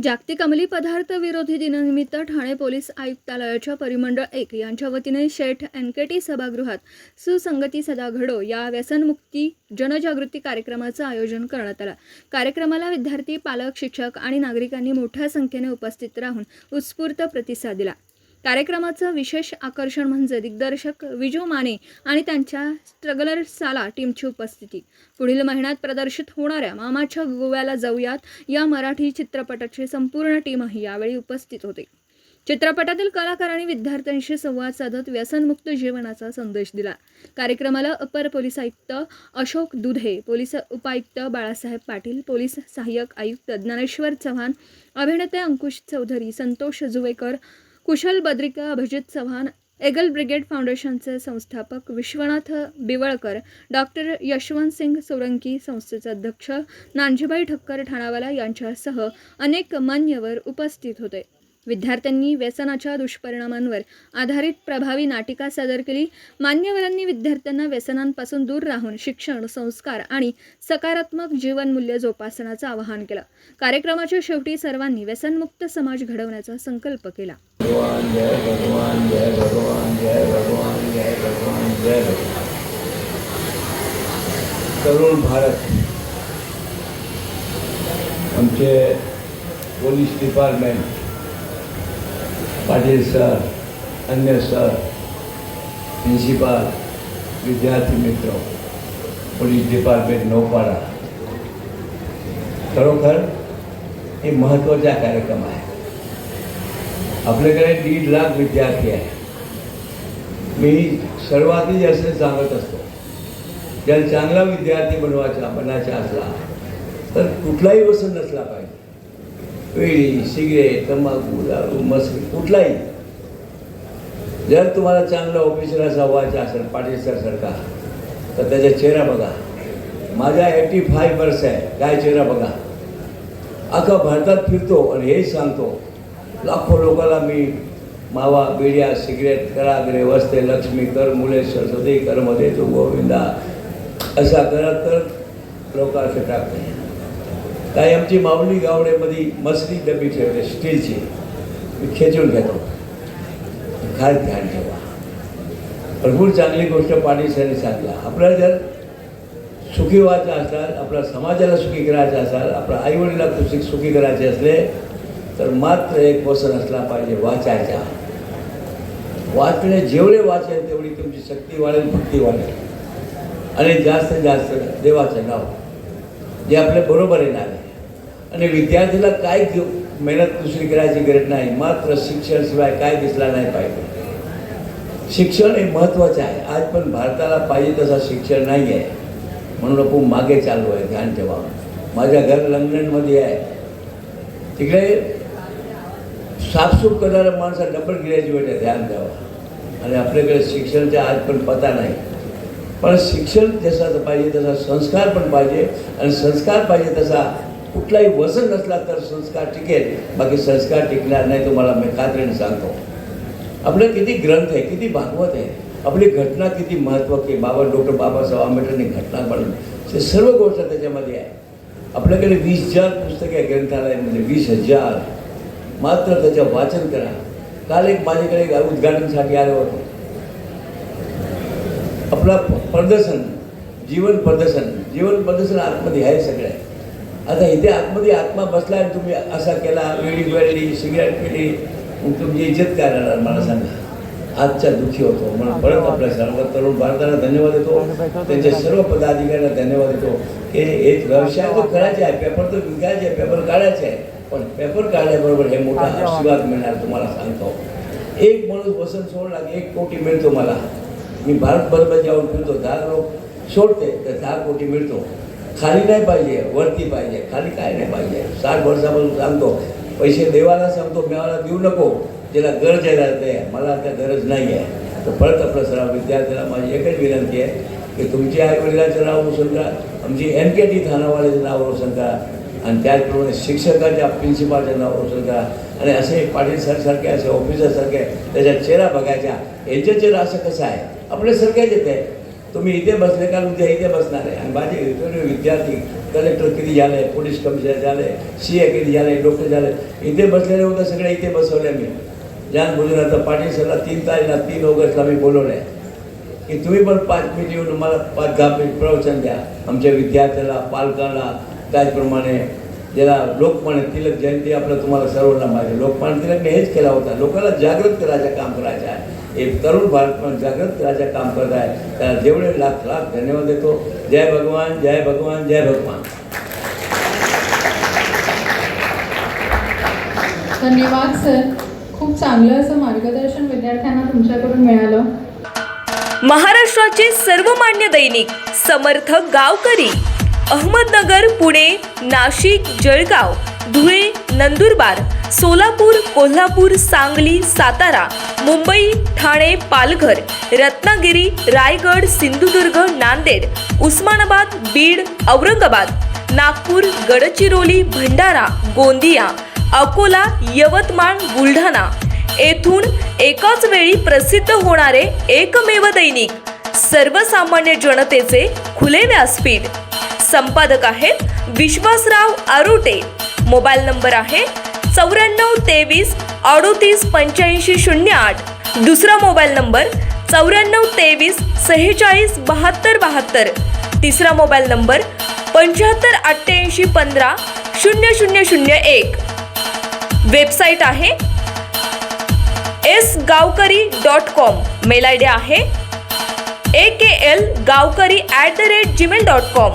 जागतिक अंमली पदार्थ विरोधी दिनानिमित्त ठाणे पोलीस आयुक्तालयाच्या परिमंडळ 1 यांच्या वतीने शेठ एनकेटी सभागृहात सुसंगती सदा घडो या व्यसनमुक्ती जनजागृती कार्यक्रमाचं आयोजन करण्यात आलं। कार्यक्रमाला विद्यार्थी, पालक, शिक्षक आणि नागरिकांनी मोठ्या संख्येने उपस्थित राहून उत्स्फूर्त प्रतिसाद दिला। कार्यक्रमाचं विशेष आकर्षण म्हणजे दिग्दर्शक विजू माने आणि त्यांच्या स्ट्रगलर साला टीमची उपस्थिती। पुढील महिन्यात प्रदर्शित होणाऱ्या मामाच्या गोव्याला जाऊयात या मराठी चित्रपटाची संपूर्ण टीमही यावेळी उपस्थित होते। चित्रपटातील कलाकारांनी विद्यार्थ्यांशी संवाद साधत व्यसनमुक्त जीवनाचा संदेश दिला। कार्यक्रमाला अपर पोलीस आयुक्त अशोक दुधे, पोलीस उपायुक्त बाळासाहेब पाटील, पोलीस सहाय्यक आयुक्त ज्ञानेश्वर चव्हाण, अभिनेते अंकुश चौधरी, संतोष जुवेकर, कुशल बद्रिका, अभिजित चव्हाण, एगल ब्रिगेड फाउंडेशनचे संस्थापक विश्वनाथ बिवळकर, डॉक्टर यशवंत सिंग सोलंकी, संस्थेचे अध्यक्ष नानजीभाई ठक्कर ठाणावाला यांच्यासह अनेक मान्यवर उपस्थित होते। विद्यार्थ्यांनी व्यसनाच्या दुष्परिणामांवर आधारित प्रभावी नाटिका सादर केली। मान्यवरांनी विद्यार्थ्यांना व्यसनांपासून दूर राहून शिक्षण, संस्कार आणि सकारात्मक जीवनमूल्य जोपासण्याचं आवाहन केलं। कार्यक्रमाच्या शेवटी सर्वांनी व्यसनमुक्त समाज घडवण्याचा संकल्प केला। भगवान जय भगवान जय भगवान जय भगवान जय भगवान जय भगवान। तरुण भारत आमचे पोलीस डिपार्टमेंट, पाटील सर, अन्य सर, प्रिन्सिपाल, विद्यार्थी मित्र, पोलीस डिपार्टमेंट नौपाडा, खरोखर हे महत्त्वाचा कार्यक्रम आहे। आपल्याकडे 1.5 लाख विद्यार्थी आहे। मी सर्वाधिक असं सांगत असतो, जर चांगला विद्यार्थी बनायचा असला तर कुठलाही व्यसन नसला पाहिजे। विडी, सिगरेट, तंबाखू, दारू, मस्ती कुठलाही। जर तुम्हाला चांगला ऑफिसर असा व्हायचा असेल पाटील सर सारखा, तर त्याचा चेहरा बघा। माझा 85 वर्ष आहे, काय चेहरा बघा। अख्खा भारतात फिरतो आणि हेच सांगतो, लाखो लोकांना मी मावा, बिड्या, सिगरेट, कराग्रे, वस्ते, लक्ष्मी, कर मुले, सरस्वती, करमध्ये तो गोविंदा असा करत करत लोकांचं टाकते। काही आमची माऊली गावड्यामध्ये मसली डबी ठेवते स्टीलची, मी खेचून घेतो। काय ध्यान ठेवा, भरपूर चांगली गोष्ट पाटील सरांनी सांगितलं। आपल्याला जर सुखी व्हायचं असेल, आपल्या समाजाला सुखी करायचं असेल, आपल्या आईवडिलाला सुखी करायचे असले तर मात्र एक व्यसन असला पाहिजे, वाचायचा। वाचणे जेवढे वाचेल तेवढी तुमची शक्ती वाढेल, भक्ती वाढेल आणि जास्तीत जास्त देवाचं नाव जे आपल्या बरोबर येणार आहे। आणि विद्यार्थीला काय मेहनत दुसरी करायची गरज नाही, मात्र शिक्षणाशिवाय काय दिसला नाही पाहिजे। शिक्षण हे महत्त्वाचं आहे। आज पण भारताला पाहिजे तसा शिक्षण नाही आहे, म्हणून आपण मागे चाललो आहे। ध्यान ठेवा। माझ्या घर लंडनमध्ये आहे, तिकडे साफसूफ करणारा माणसा डबल ग्रॅज्युएट आहे, ध्यान द्यावा। आणि आपल्याकडे शिक्षणाचा आज पण पता नाही, पण शिक्षण जसं पाहिजे तसा संस्कार पण पाहिजे, आणि संस्कार पाहिजे तसा कुठलाही व्यसन नसला तर संस्कार टिकेल, बाकी संस्कार टिकणार नाही, तुम्हाला मी खात्रीने सांगतो। आपले किती ग्रंथ आहे, किती भागवत आहे, आपली घटना किती महत्त्वाची, डॉक्टर बाबासाहेब आंबेडकरांनी घटना बनवली, ते सर्व गोष्ट त्याच्यामध्ये आहे। आपल्याकडे 20,000 पुस्तके आहे ग्रंथालयामध्ये, 20,000, मात्र त्याचं वाचन करा। काल एक माझ्याकडे उद्घाटनासाठी आलो होतो। आपला प्रदर्शन, जीवन प्रदर्शन आतमध्ये आहे सगळे। आता इथे आतमध्ये आत्मा बसला आणि तुम्ही असा केला, वेळी वेळी सिगरेट पिली, मग तुमची इज्जत काय राहणार मला सांगा। आजच्या दुःखी होतो म्हणून परत आपल्या सर्व तरुण भारताला धन्यवाद देतो, त्यांच्या सर्व पदाधिकाऱ्यांना धन्यवाद देतो। हे एक व्यवसाय तो करायचा आहे, पेपर तर विकायचे आहे, पेपर काढायचे आहे, पण पेपर काढल्याबरोबर हे मोठा आशीर्वाद मिळणार तुम्हाला सांगतो। एक माणूस व्यसन सोडला की 1 कोटी मिळतो मला। मी भारतभर जाऊन फिरतो, 10 लोक सोडते तर 10 कोटी मिळतो। खाली नाही पाहिजे, वरती पाहिजे, खाली काय नाही पाहिजे। 60 वर्षापासून सांगतो, पैसे देवाला सांगतो, मेवाला देऊ नको, ज्याला गरज आहे मला त्या गरज नाही आहे। तर परत आपलं सर्व विद्यार्थ्याला माझी एकच विनंती आहे की तुमच्या आईवडिलांचं नाव रोशन करा, आमची एनकेटी ठाणावाल्याचं नाव रोशन करा, आणि त्याचप्रमाणे शिक्षकाच्या, प्रिन्सिपालचं नाव रोशन करा। आणि असे पाटील सरसारखे, असे ऑफिसरसारखे त्याचा चेहरा बघायचा। यांचा चेहरा असं कसं आहे, आपल्या सरकारच येत आहे, तुम्ही इथे बसले का उद्या इथे बसणार आहे. आणि माझे वेगवेगळे विद्यार्थी कलेक्टर किती झाले, पोलीस कमिशनर झाले, CA किती झाले, डॉक्टर झाले, इथे बसलेले होते सगळे इथे बसवले. मी ज्ञान बोलून आता पाटील सरला 3 ऑगस्टला मी बोलवलं आहे की तुम्ही पण 5 मिनिट येऊन मला 5-10 मिनिट प्रवचन द्या आमच्या विद्यार्थ्याला, पालकांना. त्याचप्रमाणे ज्याला लोकमान्य टिळक जयंती आपलं तुम्हाला सर्वांना माहिती. लोकमान्य टिळकने हेच केला होता, लोकांना जागृत करायचं काम करायचं आहे. एक तरुण भारत पण जागृत करायचं काम करत आहे. त्याला जेवढे लाख धन्यवाद देतो. जय भगवान, जय भगवान, जय भगवान. धन्यवाद सर. खूप चांगलं असं मार्गदर्शन विद्यार्थ्यांना तुमच्याकडून मिळालं. महाराष्ट्राचे सर्वमान्य दैनिक समर्थ गावकरी अहमदनगर, पुणे, नाशिक, जळगाव, धुळे, नंदुरबार, सोलापूर, कोल्हापूर, सांगली, सातारा, मुंबई, ठाणे, पालघर, रत्नागिरी, रायगड, सिंधुदुर्ग, नांदेड, उस्मानाबाद, बीड, औरंगाबाद, नागपूर, गडचिरोली, भंडारा, गोंदिया, अकोला, यवतमाळ, बुलढाणा येथून एकाच वेळी प्रसिद्ध होणारे एकमेव दैनिक, सर्वसामान्य जनतेचे खुले व्यासपीठ. संपादक आहेत विश्वासराव आरोटे. मोबाईल नंबर आहे 9423 38 85 08. दुसरा मोबाईल नंबर 9423 46 72 72. तिसरा मोबाईल नंबर 75 88 15 0001. वेबसाईट आहे sgavkari.com. मेल ID आहे AKLgavkari@gmail.com.